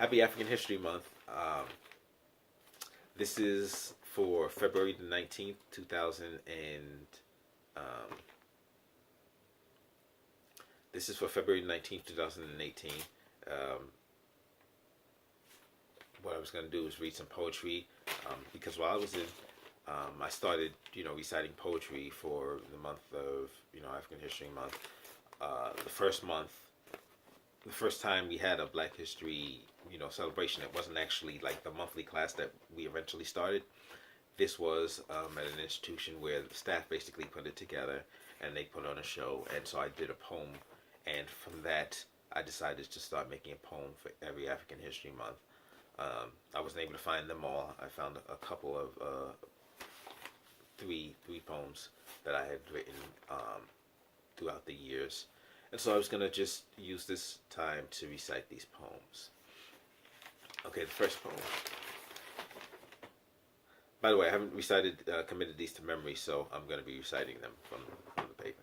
Happy African History Month. This is for February the 19th, 2000 and um, this is for February 19th, 2018. Um, what I was going to do is read some poetry because while I was in, I started, reciting poetry for the month of, African History Month. The first month, the first time we had a Black History, celebration, it wasn't actually like the monthly class that we eventually started. This was at an institution where the staff basically put it together and they put on a show. And so I did a poem, and from that, I decided to start making a poem for every African History Month. I wasn't able to find them all. I found a couple of three poems that I had written throughout the years, and so I was gonna just use this time to recite these poems. Okay, the first poem. By the way, I haven't committed these to memory, so I'm going to be reciting them from the paper.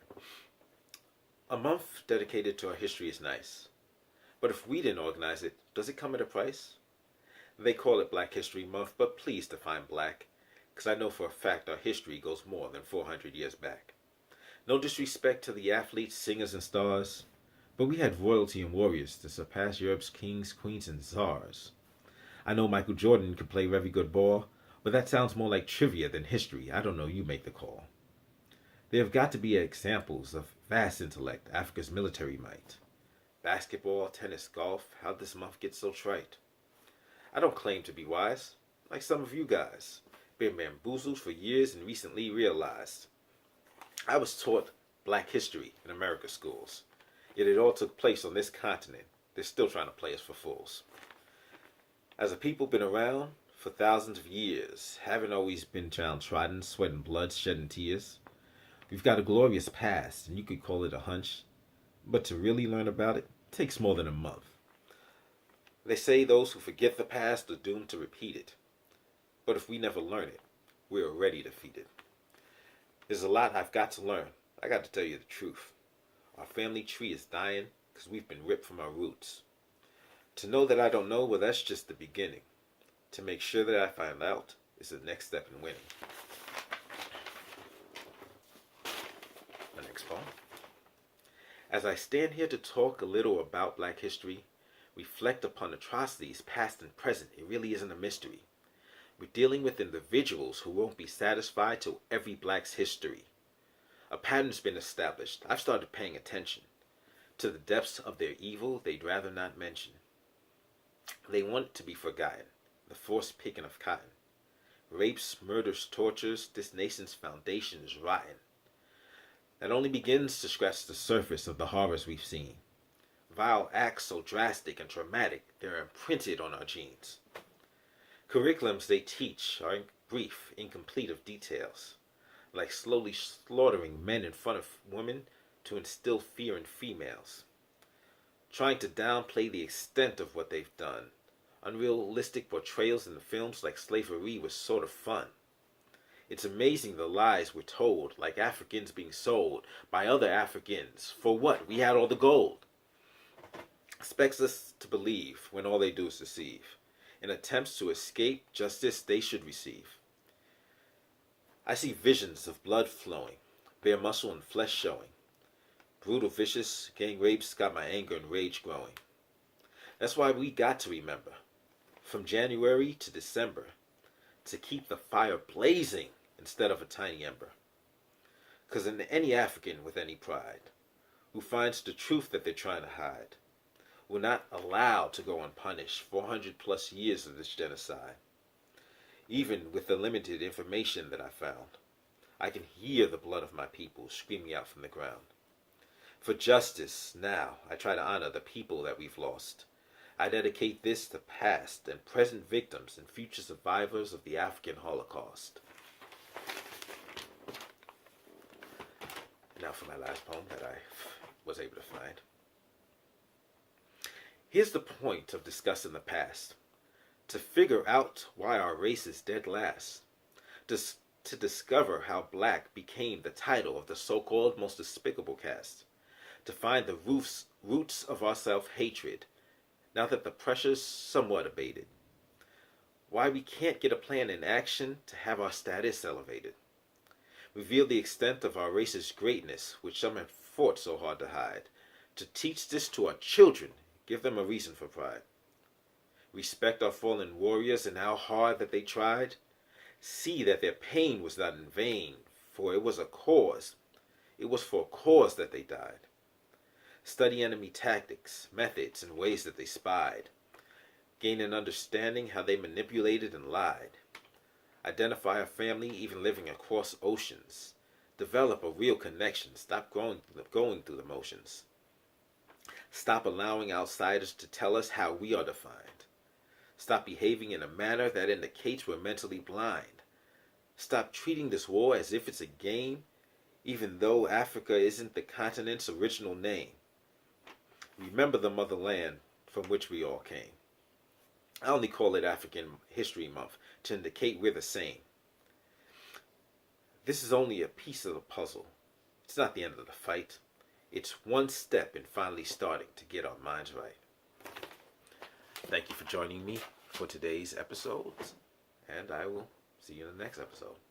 A month dedicated to our history is nice, but if we didn't organize it, does it come at a price? They call it Black History Month, but please define black, because I know for a fact our history goes more than 400 years back. No disrespect to the athletes, singers, and stars, but we had royalty and warriors to surpass Europe's kings, queens, and czars. I know Michael Jordan could play very good ball, but that sounds more like trivia than history. I don't know, you make the call. There have got to be examples of vast intellect, Africa's military might. Basketball, tennis, golf, how'd this month get so trite? I don't claim to be wise, like some of you guys. Been bamboozled for years and recently realized. I was taught Black history in America schools, yet it all took place on this continent. They're still trying to play us for fools. As a people been around for thousands of years, haven't always been downtrodden, sweating blood, shedding tears. We've got a glorious past, and you could call it a hunch, but to really learn about it takes more than a month. They say those who forget the past are doomed to repeat it, but if we never learn it, we're already defeated. There's a lot I've got to learn. I got to tell you the truth. Our family tree is dying because we've been ripped from our roots. To know that I don't know, well, that's just the beginning. To make sure that I find out is the next step in winning. The next poem. As I stand here to talk a little about Black history, reflect upon atrocities past and present, it really isn't a mystery. We're dealing with individuals who won't be satisfied till every Black's history. A pattern's been established. I've started paying attention to the depths of their evil they'd rather not mention. They want to be forgotten, the forced picking of cotton. Rapes, murders, tortures, this nation's foundation is rotten. That only begins to scratch the surface of the horrors we've seen. Vile acts so drastic and traumatic, they're imprinted on our genes. Curriculums they teach are brief, incomplete of details, like slowly slaughtering men in front of women to instill fear in females. Trying to downplay the extent of what they've done. Unrealistic portrayals in the films like slavery was sort of fun. It's amazing the lies we're told, like Africans being sold by other Africans. For what? We had all the gold. Expects us to believe when all they do is deceive. In attempts to escape justice they should receive. I see visions of blood flowing, bare muscle and flesh showing. Brutal, vicious gang rapes got my anger and rage growing. That's why we got to remember, from January to December, to keep the fire blazing instead of a tiny ember. Because in any African with any pride, who finds the truth that they're trying to hide, will not allow to go unpunished 400 plus years of this genocide. Even with the limited information that I found, I can hear the blood of my people screaming out from the ground. For justice, now, I try to honor the people that we've lost. I dedicate this to past and present victims and future survivors of the African Holocaust. Now for my last poem that I was able to find. Here's the point of discussing the past. To figure out why our race is dead last. To discover how Black became the title of the so-called most despicable caste. To find the roots of our self-hatred now that the pressure's somewhat abated. Why we can't get a plan in action to have our status elevated. Reveal the extent of our race's greatness, which some have fought so hard to hide. To teach this to our children, give them a reason for pride. Respect our fallen warriors and how hard that they tried. See that their pain was not in vain, for it was a cause. It was for a cause that they died. Study enemy tactics, methods, and ways that they spied. Gain an understanding how they manipulated and lied. Identify a family even living across oceans. Develop a real connection. Stop going through the motions. Stop allowing outsiders to tell us how we are defined. Stop behaving in a manner that indicates we're mentally blind. Stop treating this war as if it's a game, even though Africa isn't the continent's original name. Remember the motherland from which we all came. I only call it African History Month to indicate we're the same. This is only a piece of the puzzle. It's not the end of the fight. It's one step in finally starting to get our minds right. Thank you for joining me for today's episode, and I will see you in the next episode.